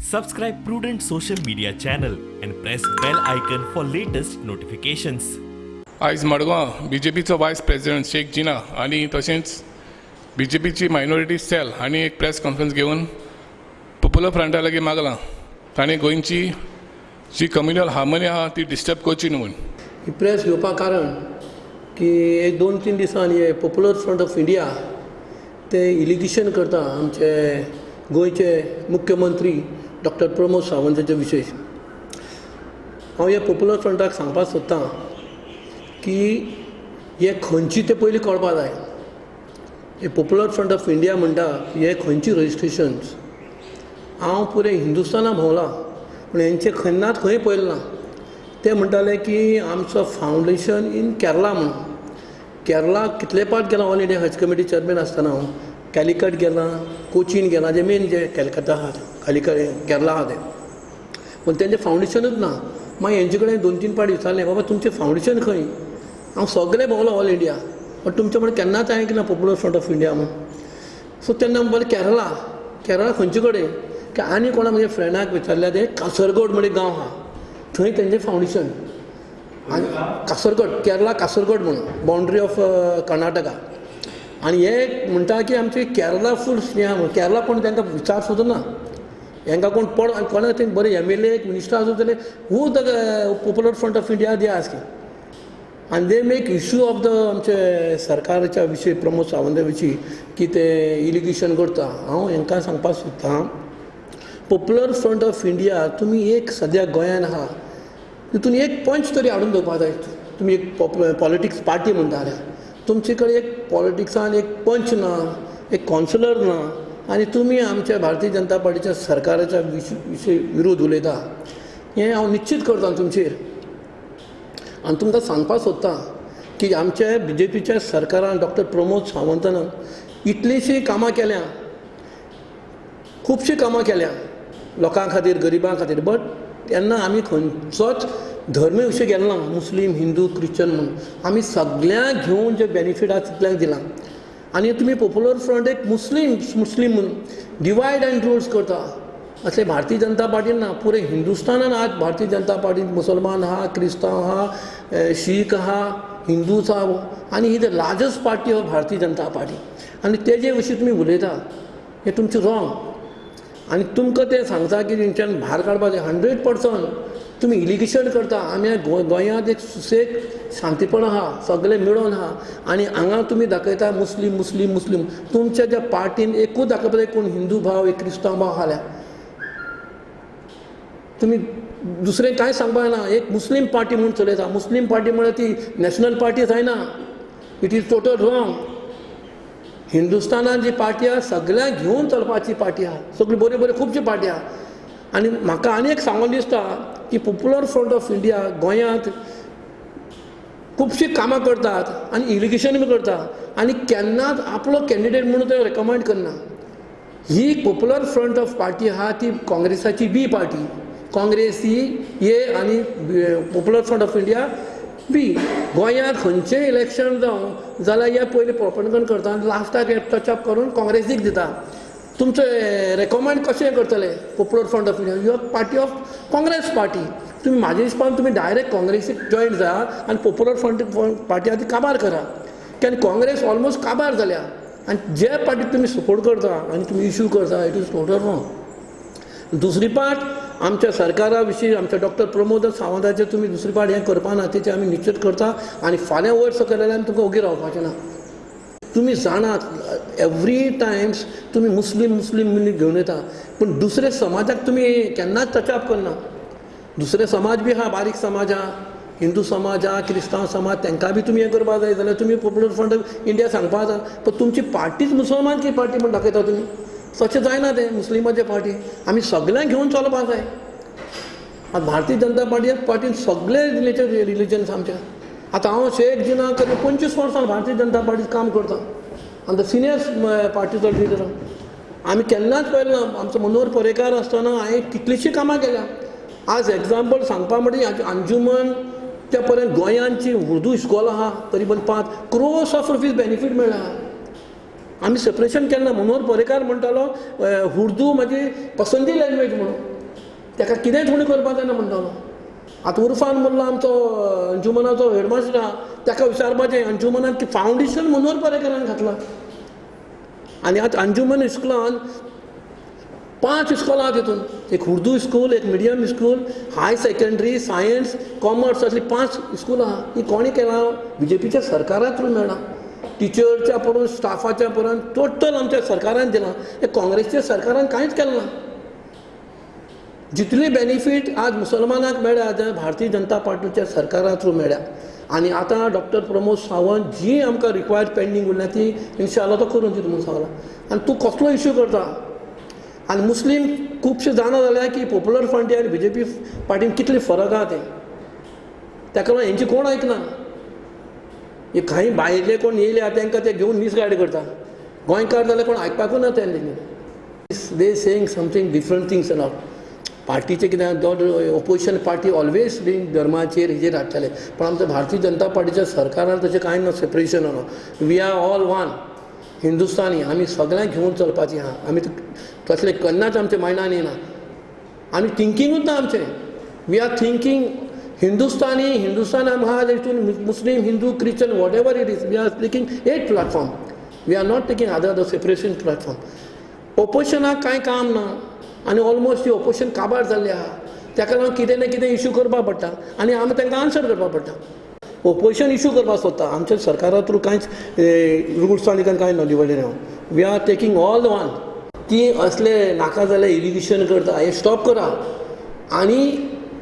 Subscribe Prudent social media channel and press bell icon for latest notifications. आयज मडगांव बीजेपीचो वायस president Sheikh जिना आणि तशेंच बीजेपीची minority sale हांणी एक प्रेस कॉन्फरन्स घेवन पॉप्युलर फ्रंटा लागीं मागलां ताणें गोंयची जी कम्युनल हार्मनी आहा ती डिस्टर्ब करची न्हू म्हूण. ही प्रेस घेवपाक कारण की एक 2-3 दिसांनी हे पॉप्युलर फ्रंट ऑफ इंडिया ते इलिगेशन करता आमचे गोंयचे मुख्यमंत्री डॉक्टर प्रमोद सावंताचे विशय. हांव हे पॉप्युलर फ्रंटाक सांगपाक सोदतां की हे खंयची ते पयलीं कळपाक जाय. हे पॉप्युलर फ्रंट ऑफ इंडिया म्हणटा हे खंयची रजिस्ट्रेशन्स. हांव पुरे हिंदुस्ताना भोंवलां पूण हेंचे खंयनाच खंय पळयलें ना. ते म्हणटाले की आमचो फावंडेशन इन केरला म्हणून. केरला कितले पाट गेला ऑल इंडिया हज कमिटी चेअरमॅन आसतना हांव कॅलिकट गेलां, कोचीन गेलां, जे मेन जे कॅलकत्ता आहा केरला आहा ते. पूण तेंचें फावंडेशनूच ना. मागीर हेंचे कडेन 2-3 पाट विचारलें बाबा तुमचें फावंडेशन खंय. हांव सगळें भोंवलो ऑल इंडिया पण तुमचे म्हण केन्नाच आयकना पॉप्युलर फ्रंट ऑफ इंडिया म्हणून. सो तेन्ना म्हणलें केरला खंयचे कडेन की आनी कोणा म्हज्या फ्रेंडाक विचारल्यार ते कासरगोड म्हणून गांव आहा थंय तेंचें फावंडेशन. आनी कासरगोड केरला कासरगोड म्हणून बाउंड्री ऑफ कर्नाटका. आनी हे म्हणटा की आमची केरला फूल स्नेहा म्हणून. केरला कोण तांकां विचार सुद्दां ना. हांकां कोण कोणाक थंय बरे MLA मिनिस्टर आसूं जाल्यार who the popular front of India they asking आनी they make issue of the आमचे सरकाराच्या विशीं प्रमोद सावंता विशीं की ते इलिगेशन करता. हांव हांकां सांगपाक सोदतां पॉप्युलर फ्रंट ऑफ इंडिया तुमी एक सद्या गोंयान आहा तितून एक पंच तरी हाडून दवरपा जाय. तुमी एक पॉलिटिक्स पार्टी म्हणटा जाल्यार तुमचे कडेन एक पॉलिटिक्सान एक पंच ना, एक कावन्सिलर ना आनी तुमी आमच्या भारतीय जनता पार्टीच्या सरकाराच्या विशीं विरोध उलयता. हें हांव निश्चित करतां तुमचेर. आनी तुमकां सांगपाक सोदतां की आमच्या BJPच्या सरकारान डॉक्टर प्रमोद सावंतान इतलीशीं कामां केल्या, खुबशीं कामां केल्या लोकां खातीर, गरिबां खातीर. बट तेन्ना आमी खंयचोच धर्म विशीं गेलो ना. मुस्लीम, हिंदू, क्रिश्चन म्हणून आमी सगळ्यांक घेवन जे बेनिफीट आसा तितल्यांक दिलां. आनी तुमी पॉप्युलर फ्रंट एक मुस्लीम म्हणून डिवायड एंड रूल्स करता. असले भारतीय जनता पार्टीन ना. पुरे हिंदुस्तानान आज भारतीय जनता पार्टीन मुसलमान आहा, क्रिस्तांव आहा, शीख आहा, हिंदूच आहा आनी ही the largest party of Bharatiya Janata party. आनी तेजे विशीं तुमी उलयता हें तुमचें रॉंग. आनी तुमकां तें सांगता की तेंच्यान भायर काडपाचें 100% तुमी इलिगेशन करता. आमी गोंयांत एक सुसेग शांतीपण आहा, सगळे मेळून आहा आनी हांगा तुमी दाखयता मुस्लीम मुस्लीम मुस्लीम. तुमच्या ज्या पार्टीन एकूच दाखयता कोण हिंदू भाव, एक क्रिस्तांव भाव आहाल्या. तुमी दुसरें कांय सांगपाक ना. एक मुस्लीम पार्टी म्हणून चलयता. मुस्लीम पार्टी म्हळ्यार ती नॅशनल पार्टी जायना. It is total wrong. हिंदुस्तानान जी पार्टी आहा सगळ्यांक घेवन चलपाची पार्टी आहा. सगळी बऱ्यो बऱ्यो खुबशी पार्टी आहा. आनी म्हाका आनी एक सांगून दिसता की पॉप्युलर फ्रंट ऑफ इंडिया गोंयांत खुबशीं कामां करतात आनी इलिगेशन बी करतात आनी केन्नाच आपलो कॅन्डिडेट म्हणून ते रेकमेंड करना. ही पॉप्युलर फ्रंट ऑफ पार्टी आहा ती काँग्रेसाची बी पार्टी. काँग्रेस ही ए आनी पॉप्युलर फ्रंट ऑफ इंडिया बी. गोंयांत खंयचेंय इलेक्शन जावं जाल्यार हे पयलीं प्रोपेगंडा करता आनी लास्टाक हे टचअप करून काँग्रेसीक दिता. तुमचे रेकमेंड कशें करतले popular front of India. You are party of Congress party. तुमी म्हाज्या हिसपान तुमी डायरेक्ट काँग्रेसीक जॉयन जायात आनी पॉप्युलर फ्रंट पार्टी आहा ती काबार करा. कित्याक काँग्रेस ऑलमोस्ट काबार जाल्या आनी जे पार्टीक तुमी सपोर्ट करता आनी तुमी इश्यू करता इट इज टोटल रॉंग. दुसरी पार्ट आमच्या सरकारा विशीं आमच्या डॉक्टर प्रमोद सावंताचेर तुमी दुसरी पार्ट हें करपा ना तेचें आमी निश्चित करता. आनी फाल्यां वयर सकयल आयल्यार तुमकां ओगी रावपाचें ना. तुमी जाणात एवरी टायम्स तुमी मुस्लीम म्हणून घेवन येता पूण दुसरे समाजाक तुमी केन्नाच टचअप करना. दुसरे समाज बी आहा, बारीक समाज आहा, हिंदू समाज आहा, क्रिस्तांव समाज तांकां बी तुमी हें करपा जाय जाल्यार तुमी पॉप्युलर फ्रंट ऑफ इंडिया सांगपा जाय. पण तुमची पार्टीच मुसलमान की पार्टी म्हण दाखयता तुमी. तशें जायना तें. मुस्लिमाचे पार्टी आमी सगळ्यांक घेवन चलपा जाय. आतां भारतीय जनता पार्टीन सगळे रिलीजन्स आमचे. आतां हांव शेख जिना करीब 25 वर्सां भारतीय जनता पार्टीत काम करता आनी द सिनियर पार्टीचो लिडर. आमी केन्नाच पळयलें ना. आमचो मनोहर पर्रेकार आसतना हांवें कितलींशीं कामां केल्या. आज एग्जाम्पल सांगपा म्हणजे अंजुमनच्या पर्यंत गोंयांची उर्दू इस्कॉल आहा करीबन 5 crores ऑफ रुपीज बेनिफीट मेळ्ळा. आमी सेपरेशन केन्ना. मनोहर पर्रेकार म्हणटालो उर्दू म्हाजी पसंदी लँग्वेज म्हणून. ताका कितेंय थोडी करपाक जायना म्हणटालो. आतां उर्फान म्हणलो आमचो अंजुमनाचो हेडमास्टर आहा, ताका विचारपाचें अंजुमनान फावंडेशन मनोहर पर्रेकरान घातलां. आनी आतां अंजुमन इस्कुलान 5 इस्कॉलां आहा तितून. एक उर्दू स्कूल, एक मिडियम स्कूल, हाय सेकंडरी, सायन्स, कॉमर्स असली 5 स्कूल आहा. ही कोणी केलां? बीजेपीच्या सरकारा थ्रू मेळ्ळा. टिचरच्या पळोवन स्टाफाच्या पळोवन टोटल आमच्या सरकारान दिलां. हे काँग्रेसच्या सरकारान कांयच केलें ना. जितली बेनिफीट आज मुसलमानाक मेळ्ळ्या ते भारतीय जनता पार्टीच्या सरकारा थ्रू मेळ्ळ्या. आनी आतां डॉक्टर प्रमोद सावंत जी आमकां रिक्वायर्ड पेंडींग उरल्या ती इन्शाल्लाह तो करून दिता म्हणून सांगला. आनी तूं कसलो इश्यू करता? आनी मुस्लीम खुबशे जाणा जाल्या की पॉप्युलर फ्रंट आनी बीजेपी पार्टीन कितले फरक आहा ते. ताका लागून हेंची कोण आयकना. हे खंय भायले कोण येयल्या तांकां ते घेवन मिसगायड करता. गोंयकार जाल्यार कोण आयकपाकूच ना तें. They saying something different things about पार्टीचे कितें ऑपोजिशन पार्टी ऑलवेज बीन धर्माचेर हेजेर हाडटाले. पण आमच्या भारतीय जनता पार्टीच्या सरकारान तशें कांय ना. सेपरेशन ना. We are all one Hindustani. आमी सगळ्यांक घेवन चलपाचीं आहा. आमी तसले केन्नाच आमच्या मायंडान येना. आमी थिंकिंगूच ना आमचें. We are thinking Hindustani. Hindustan आमकां हितून Muslim, Hindu, Christian, whatever it is, we are taking एक platform. We are not taking other separation platform. ऑपोजिशनाक कांय काम ना. आनी ऑलमोस्ट ती ऑपोजिशन काबार जाल्ली आहा. ताका लागून कितें ना कितें इश्यू करपाक पडटा आनी आमी तांकां आन्सर करपाक पडटा. ऑपोजिशन इश्यू करपाक सोदता. आमच्या सरकारा थ्रू कांयच रुल्स आनी कांय ना divided. We are taking all one. ती असले नाका जाल्यार इरिगेशन करता हे स्टॉप करा आनी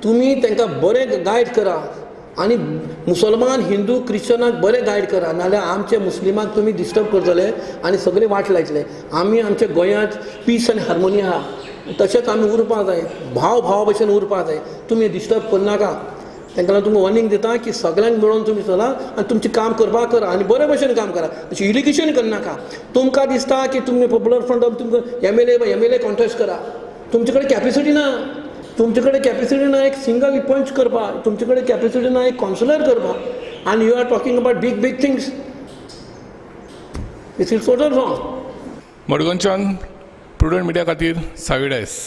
तुमी तांकां बरें गायड करा. आनी मुसलमान, हिंदू, क्रिश्चनाक बरें गायड करा. नाजाल्यार आमचे मुस्लिमाक तुमी डिस्टर्ब करतले आनी सगळे वाट लायतले. आमी आमच्या गोंयांत पीस आनी हार्मोनी आहा. तशेंच आमी उरपाक जाय. भाव भशेन उरपाक जाय. तुमी डिस्टर्ब करनाका. तांकां लागून तुमकां वॉर्निंग दिता की सगळ्यांक मेळून तुमी चला आनी तुमचें काम करपाक करा आनी बरे भशेन काम करा. अशें इरिगेशन करनाका. तुमकां दिसता की तुमी पॉप्युलर फ्रंट तुमकां एम.एल.ए. कॉन्टेस्ट करा. तुमचे कडेन कॅपेसिटी ना. तुमचे कडेन कॅपेसिटी ना एक सिंगल अपॉइंट करपाक. तुमचे कडेन कॅपेसिटी ना एक कावन्सिलर करपाक. आनी you are talking about big things. This is total wrong. मडगांवच्यान प्रुडंट मिडिया खातीर साविडायस.